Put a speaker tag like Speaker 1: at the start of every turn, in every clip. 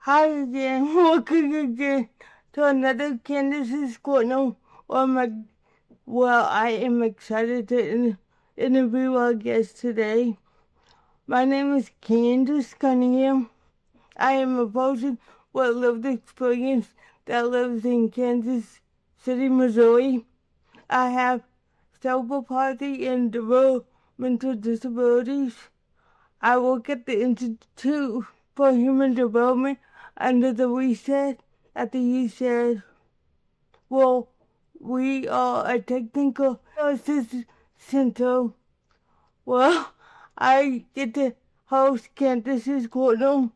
Speaker 1: Hi again, welcome again to another Candace's Corner. I am excited to interview our guest today. My name is Candace Cunningham. I am a person with lived experience that lives in Kansas City, Missouri. I have cerebral palsy and developmental disabilities. I work at the Institute for Human Development under the reset at the USAID. Well, we are a technical assistance center. Well, I get to host Candace's Corner.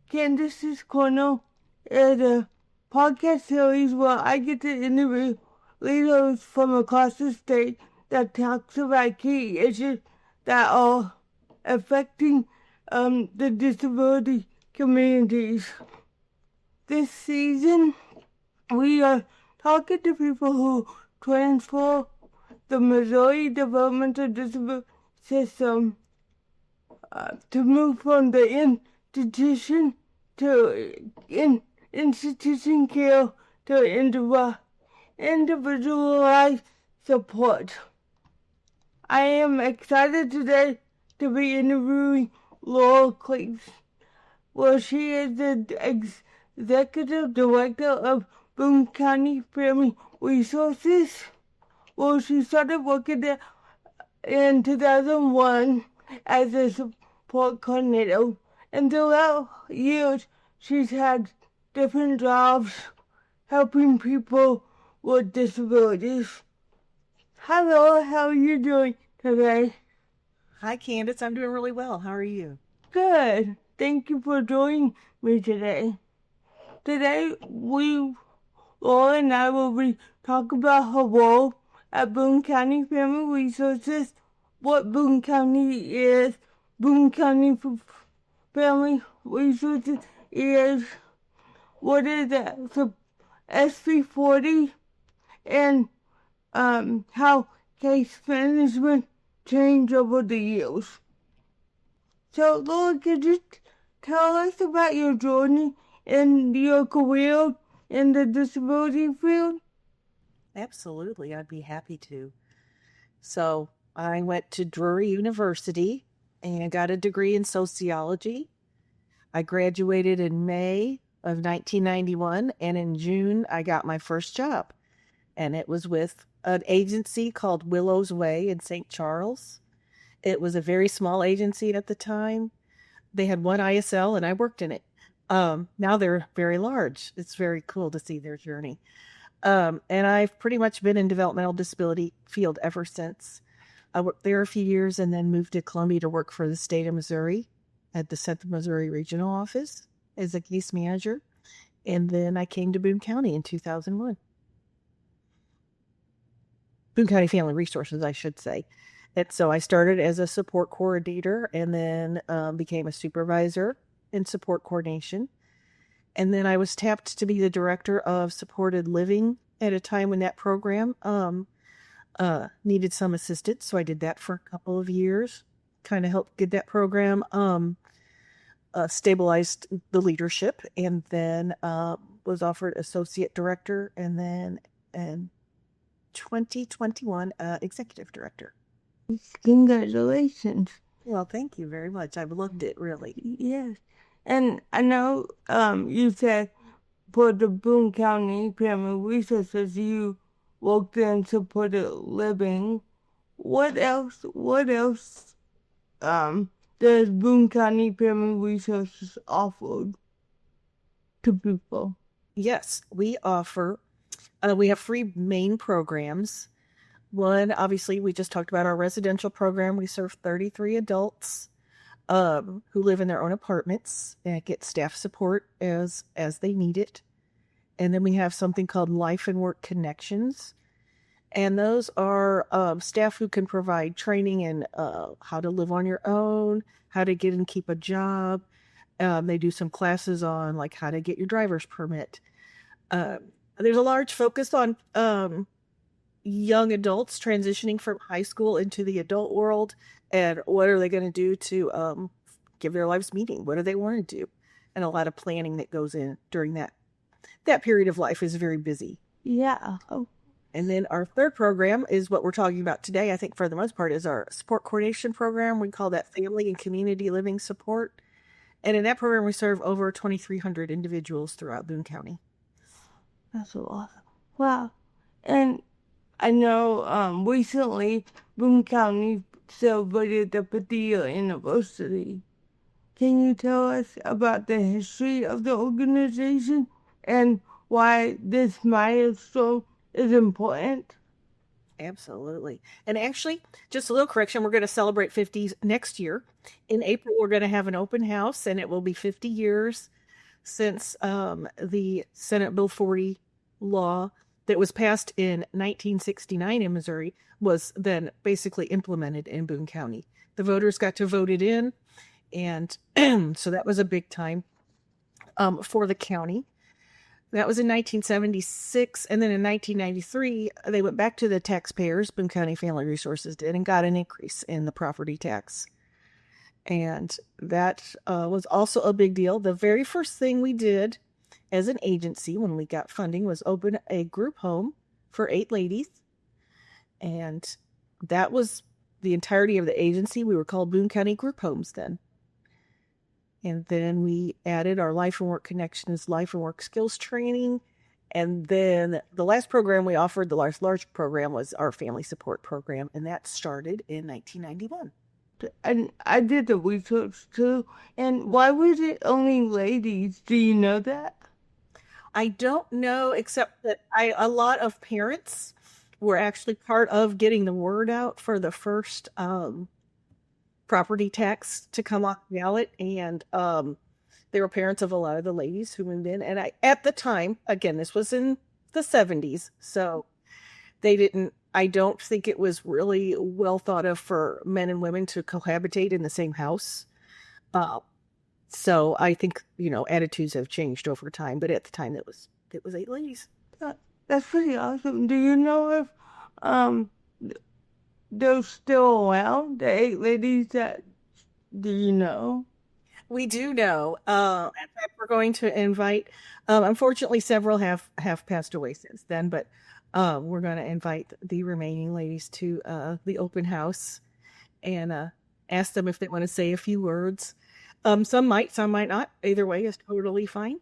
Speaker 1: Candace's Corner is a podcast series where I get to interview leaders from across the state that talks about key issues that are affecting the disability communities. This season, we are talking to people who transform the Missouri Developmental Disability System to move from the institution to institution care to individualized support. I am excited today to be interviewing Laura Cleves. Well, she is the executive director of Boone County Family Resources. Well, she started working there in 2001 as a support coordinator, and throughout years, she's had different jobs helping people with disabilities. Hello, how are you doing today?
Speaker 2: Hi, Candace. I'm doing really well. How are you?
Speaker 1: Good. Thank you for joining me today. Today, Laura and I will be talking about her role at Boone County Family Resources, what Boone County is, Boone County Family Resources is, what is that, S340, and how case management changed over the years. So, Laura, could you tell us about your journey in your career in the disability field?
Speaker 2: Absolutely. I'd be happy to. So, I went to Drury University and got a degree in sociology. I graduated in May of 1991, and in June, I got my first job. And it was with an agency called Willow's Way in St. Charles. It was a very small agency at the time. They had one ISL, and I worked in it. Now they're very large. It's very cool to see their journey. And I've pretty much been in developmental disability field ever since. I worked there a few years and then moved to Columbia to work for the state of Missouri at the Central Missouri Regional Office as a case manager. And then I came to Boone County in 2001. Boone County Family Resources, I should say. And so I started as a support coordinator and then became a supervisor in support coordination. And then I was tapped to be the director of supported living at a time when that program needed some assistance. So I did that for a couple of years, kind of helped get that program stabilized the leadership, and then was offered associate director, and then in 2021 executive director.
Speaker 1: Congratulations.
Speaker 2: Well, thank you very much. I've loved it, really.
Speaker 1: Yes. And I know you said for the Boone County Family Resources you worked in supported living. What else does Boone County Family Resources offer to people?
Speaker 2: Yes, we offer, we have three main programs. One, obviously, we just talked about our residential program. We serve 33 adults who live in their own apartments and get staff support as they need it. And then we have something called Life and Work Connections. And those are staff who can provide training in how to live on your own, how to get and keep a job. They do some classes on like how to get your driver's permit. There's a large focus on young adults transitioning from high school into the adult world, and what are they going to do to give their lives meaning? What do they want to do? and a lot of planning that goes in during that period of life is very busy.
Speaker 1: Yeah. Oh,
Speaker 2: And then our third program is what we're talking about today, I think for the most part, is our support coordination program. We call that family and community living support. And in that program, we serve over 2,300 individuals throughout Boone County.
Speaker 1: that's awesome. Wow. And I know recently Boone County celebrated the 50-year anniversary. Can you tell us about the history of the organization and why this milestone is important?
Speaker 2: Absolutely. And actually, just a little correction, we're going to celebrate 50 next year. In April, we're going to have an open house, and it will be 50 years since the Senate Bill 40 law that was passed in 1969 in Missouri was then basically implemented in Boone County. The voters got to vote it in, and so that was a big time for the county. That was in 1976, and then in 1993, they went back to the taxpayers, Boone County Family Resources did, and got an increase in the property tax. And that was also a big deal. The very first thing we did as an agency when we got funding was open a group home for 8 ladies. And that was the entirety of the agency. We were called Boone County Group Homes then. And then we added our Life and Work Connections, Life and Work Skills Training. And then the last program we offered, the large program, was our Family Support Program. And that started in 1991.
Speaker 1: And I did the research too. And why was it only ladies? Do you know that?
Speaker 2: I don't know, except that a lot of parents were actually part of getting the word out for the first property tax to come off the ballot, and they were parents of a lot of the ladies who moved in. And at the time, again, this was in the 70s, so I don't think it was really well thought of for men and women to cohabitate in the same house. So I think, attitudes have changed over time, but at the time it was 8 ladies.
Speaker 1: That's pretty awesome. Do you know if they're still around, the 8 ladies that, do you know?
Speaker 2: We do know. In fact, we're going to invite, unfortunately, several have passed away since then, but we're going to invite the remaining ladies to the open house and ask them if they want to say a few words. Some might not. Either way is totally fine.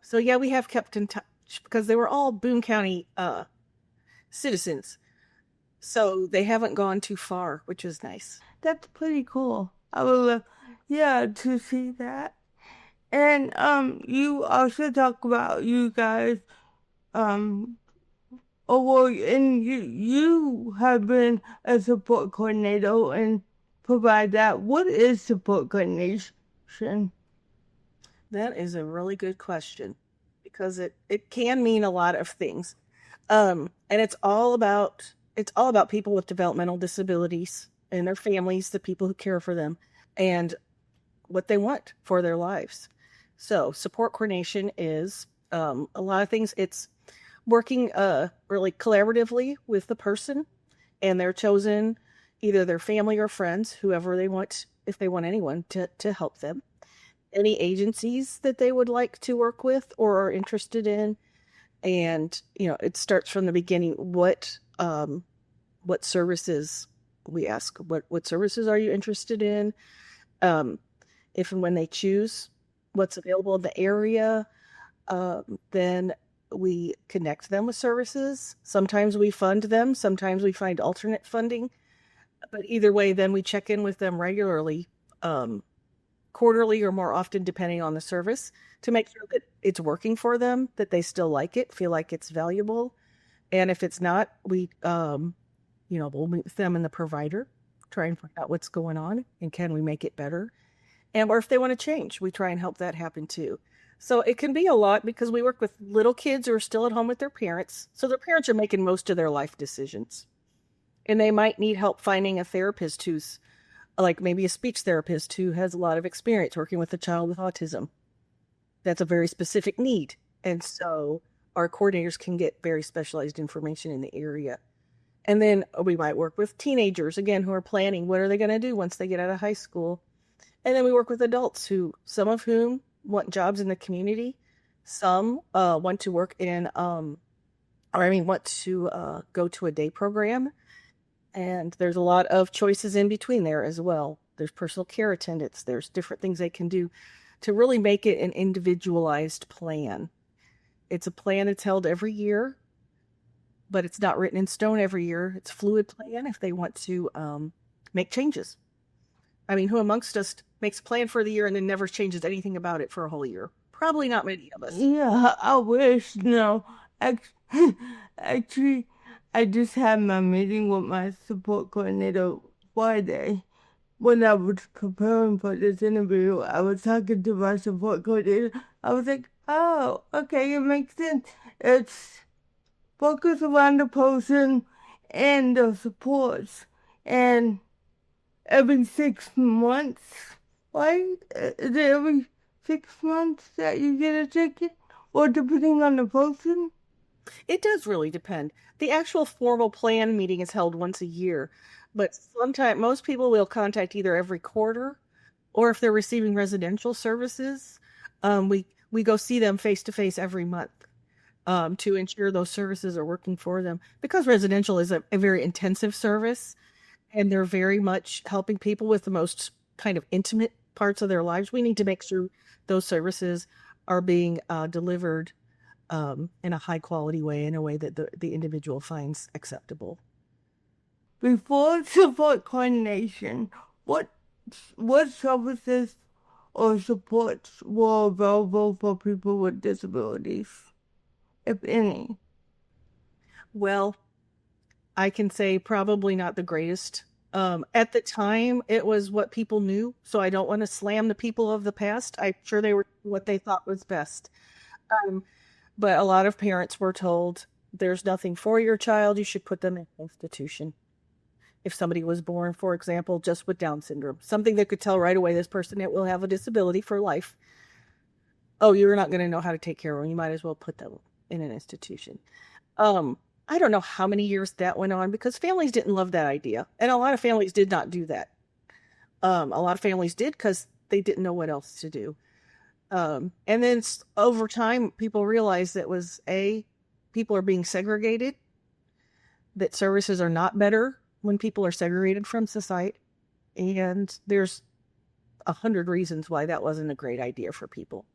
Speaker 2: So yeah, we have kept in touch because they were all Boone County citizens. So they haven't gone too far, which is nice.
Speaker 1: That's pretty cool. I would love, to see that. And you also talk about you guys, and you have been a support coordinator and provide that. What is support coordination?
Speaker 2: That is a really good question because it can mean a lot of things. And it's all about people with developmental disabilities and their families, the people who care for them, and what they want for their lives. So support coordination is a lot of things. It's working really collaboratively with the person and their chosen, either their family or friends, whoever they want, if they want anyone to help them. Any agencies that they would like to work with or are interested in. And, it starts from the beginning. What services we ask? What services are you interested in? If and when they choose what's available in the area, then we connect them with services. Sometimes we fund them. Sometimes we find alternate funding. But either way, then we check in with them regularly, quarterly or more often, depending on the service, to make sure that it's working for them, that they still like it, feel like it's valuable. And if it's not, we, we'll meet with them and the provider, try and find out what's going on and can we make it better. Or if they want to change, we try and help that happen too. So it can be a lot because we work with little kids who are still at home with their parents. So their parents are making most of their life decisions. And they might need help finding a therapist who's like maybe a speech therapist who has a lot of experience working with a child with autism. That's a very specific need. And so our coordinators can get very specialized information in the area. And then we might work with teenagers, again, who are planning what are they going to do once they get out of high school. And then we work with adults some of whom want jobs in the community. Some want to work in, want to go to a day program. And there's a lot of choices in between there as well. There's personal care attendants. There's different things they can do to really make it an individualized plan. It's a plan that's held every year, but it's not written in stone every year. It's a fluid plan if they want to make changes. I mean, who amongst us makes a plan for the year and then never changes anything about it for a whole year? Probably not many of us.
Speaker 1: Yeah, I wish. No, actually, I just had my meeting with my support coordinator Friday. When I was preparing for this interview, I was talking to my support coordinator. I was like, oh, okay, it makes sense. It's focused around the person and the supports. And every 6 months, right? Is it every 6 months that you get a ticket? Or depending on the person?
Speaker 2: It does really depend. The actual formal plan meeting is held once a year, but sometimes most people will contact either every quarter, or if they're receiving residential services, we go see them face to face every month to ensure those services are working for them. Because residential is a very intensive service, and they're very much helping people with the most kind of intimate parts of their lives. We need to make sure those services are being delivered in a high quality way, in a way that the individual finds acceptable.
Speaker 1: Before support coordination, what what services or supports were available for people with disabilities, if any?
Speaker 2: Well, I can say probably not the greatest. At the time, it was what people knew, so I don't want to slam the people of the past. I'm sure they were what they thought was best. Um, but a lot of parents were told there's nothing for your child, you should put them in an institution. If somebody was born, for example, just with Down syndrome, something that could tell right away this person will have a disability for life. Oh, you're not going to know how to take care of them. You might as well put them in an institution. I don't know how many years that went on because families didn't love that idea. And a lot of families did not do that. A lot of families did because they didn't know what else to do. And then over time, people realized that people are being segregated, that services are not better when people are segregated from society. And there's 100 reasons why that wasn't a great idea for people.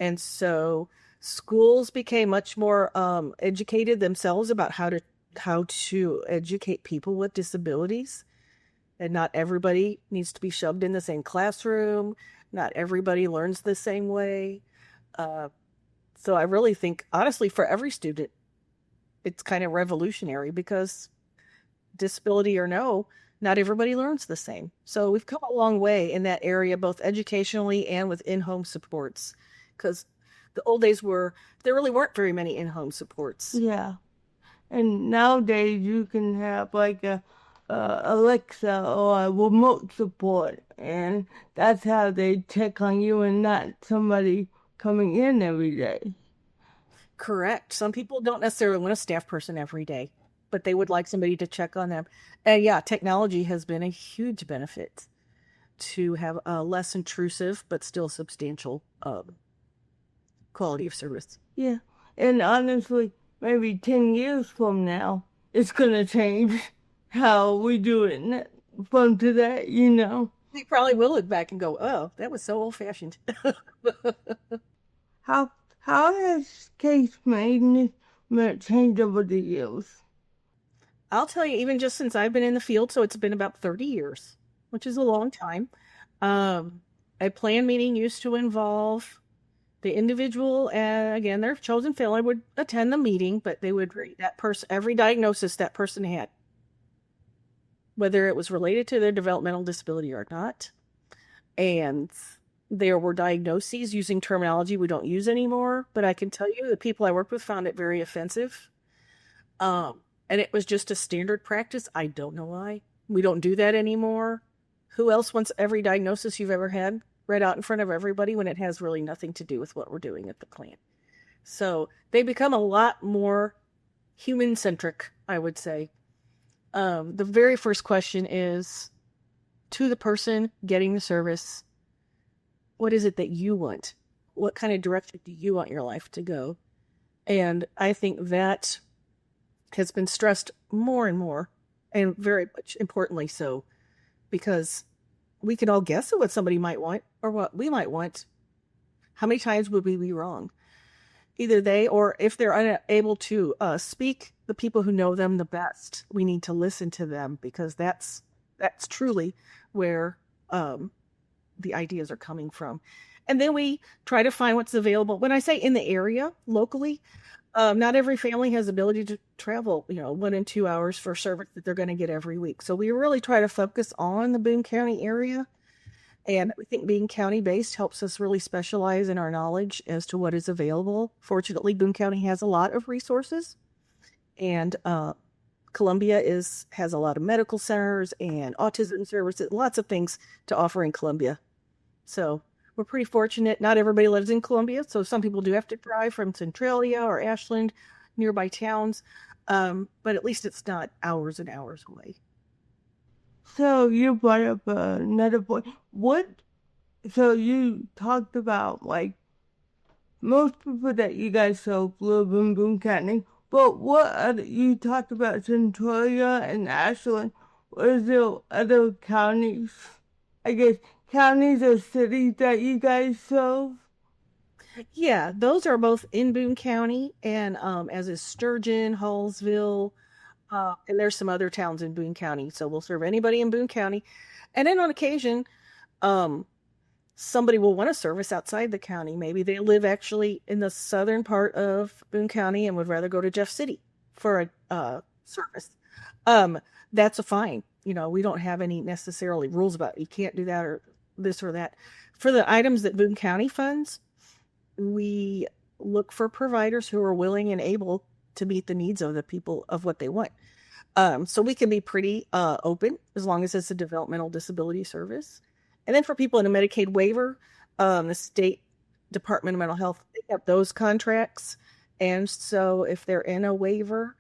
Speaker 2: And so schools became much more educated themselves about how to educate people with disabilities. And not everybody needs to be shoved in the same classroom. Not everybody learns the same way. So I really think, honestly, for every student, it's kind of revolutionary because disability or no, not everybody learns the same. So we've come a long way in that area, both educationally and with in-home supports. Because the old days there really weren't very many in-home supports.
Speaker 1: Yeah. And nowadays you can have like a Alexa or a remote support, and that's how they check on you and not somebody coming in every day.
Speaker 2: Correct. Some people don't necessarily want a staff person every day, but they would like somebody to check on them. And yeah, technology has been a huge benefit to have a less intrusive but still substantial quality of service.
Speaker 1: Yeah. And honestly, maybe 10 years from now, it's going to change how we do it from today, you know.
Speaker 2: You probably will look back and go, oh, that was so old fashioned.
Speaker 1: How has case management changed over the years?
Speaker 2: I'll tell you, even just since I've been in the field, so it's been about 30 years, which is a long time. A plan meeting used to involve the individual, and again, their chosen family would attend the meeting, but they would read that person, every diagnosis that person had, whether it was related to their developmental disability or not. And there were diagnoses using terminology we don't use anymore, but I can tell you the people I worked with found it very offensive. And it was just a standard practice. I don't know why. We don't do that anymore. Who else wants every diagnosis you've ever had read out in front of everybody when it has really nothing to do with what we're doing at the clinic? So they become a lot more human-centric, I would say. The very first question is, to the person getting the service, what is it that you want? What kind of direction do you want your life to go? And I think that has been stressed more and more, and very much importantly so, because we can all guess at what somebody might want or what we might want. How many times would we be wrong? Either they, or if they're unable to speak, the people who know them the best, we need to listen to them, because that's truly where the ideas are coming from. And then we try to find what's available. When I say in the area, locally, not every family has ability to travel, 1 and 2 hours for service that they're going to get every week. So we really try to focus on the Boone County area. And I think being county based helps us really specialize in our knowledge as to what is available. Fortunately, Boone County has a lot of resources, and Columbia has a lot of medical centers and autism services, lots of things to offer in Columbia. So we're pretty fortunate. Not everybody lives in Columbia, so some people do have to drive from Centralia or Ashland, nearby towns, but at least it's not hours and hours away.
Speaker 1: So you brought up another point. So you talked about like most people that you guys serve live in Boone County, but you talked about Centralia and Ashland. Was there other counties, I guess, counties or cities that you guys serve?
Speaker 2: Yeah, those are both in Boone County, and as is Sturgeon, Hallsville, and there's some other towns in Boone County. So we'll serve anybody in Boone County. And then on occasion, um, somebody will want to service outside the county. Maybe they live actually in the southern part of Boone County and would rather go to Jeff City for a service. Um, that's a fine. We don't have any necessarily rules about you can't do that or this or that. For the items that Boone County funds, we look for providers who are willing and able to meet the needs of the people of what they want. So we can be pretty open as long as it's a developmental disability service. And then for people in a Medicaid waiver, the state Department of Mental Health, they have those contracts. And so if they're in a waiver,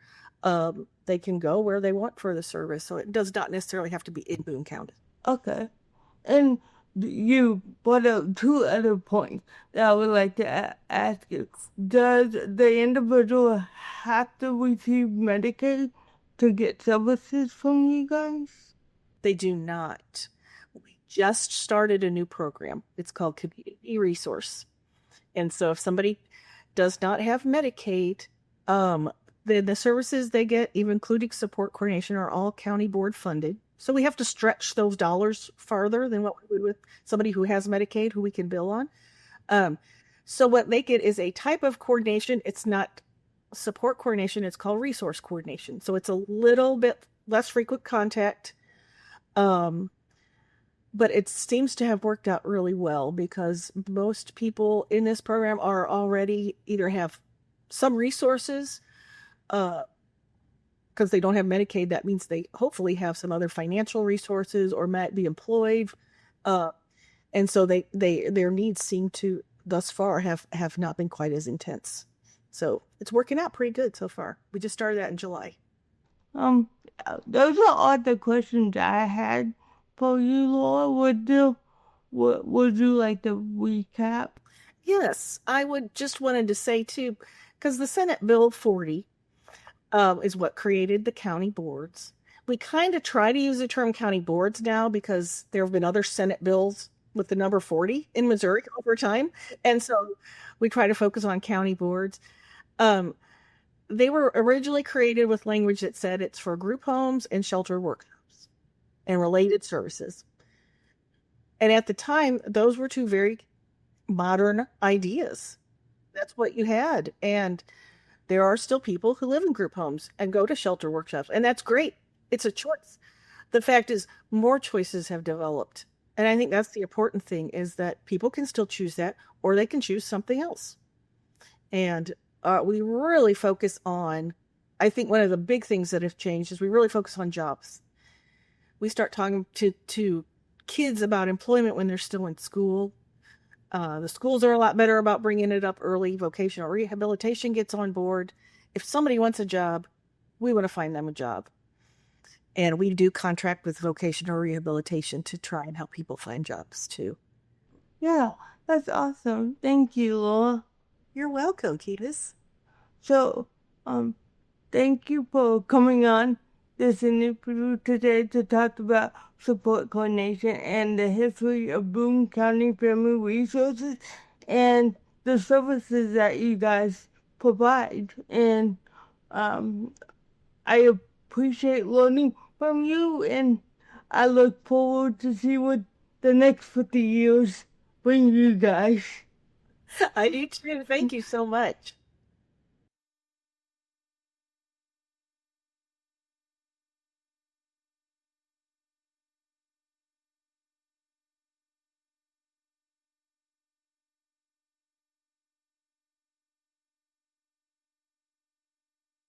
Speaker 2: they can go where they want for the service. So it does not necessarily have to be in Boone County.
Speaker 1: Okay. And you brought up two other points that I would like to ask you. Does the individual have to receive Medicaid to get services from you guys?
Speaker 2: They do not. We just started a new program. It's called Community Resource. And so if somebody does not have Medicaid, then the services they get, even including support coordination, are all county board funded. So we have to stretch those dollars farther than what we would with somebody who has Medicaid, who we can bill on. So what they get is a type of coordination. It's not support coordination. It's called resource coordination. So it's a little bit less frequent contact. But it seems to have worked out really well, because most people in this program are already either have some resources, because they don't have Medicaid. That means they hopefully have some other financial resources or might be employed. And so their needs seem to thus far have not been quite as intense. So it's working out pretty good so far. We just started that in July.
Speaker 1: Those are all the questions I had for you, Laura. Would you like to recap?
Speaker 2: Yes, I would just wanted to say too, because the Senate Bill 40 is what created the county boards. We kind of try to use the term county boards now because there have been other Senate bills with the number 40 in Missouri over time. And so we try to focus on county boards. They were originally created with language that said it's for group homes and shelter workshops and related services. And at the time, those were two very modern ideas. That's what you had. And there are still people who live in group homes and go to shelter workshops, and that's great. It's a choice. The fact is, more choices have developed. And I think that's the important thing, is that people can still choose that, or they can choose something else. And we really focus on, I think one of the big things that have changed is we really focus on jobs. We start talking to kids about employment when they're still in school. The schools are a lot better about bringing it up early. Vocational rehabilitation gets on board. If somebody wants a job, we want to find them a job. And we do contract with vocational rehabilitation to try and help people find jobs too.
Speaker 1: Yeah, that's awesome. Thank you, Laura.
Speaker 2: You're welcome, Candace.
Speaker 1: So, um, thank you for coming on this interview today to talk about support coordination and the history of Boone County Family Resources and the services that you guys provide. And um, I appreciate learning from you, and I look forward to see what the next 50 years bring you guys.
Speaker 2: I do too. Thank you so much.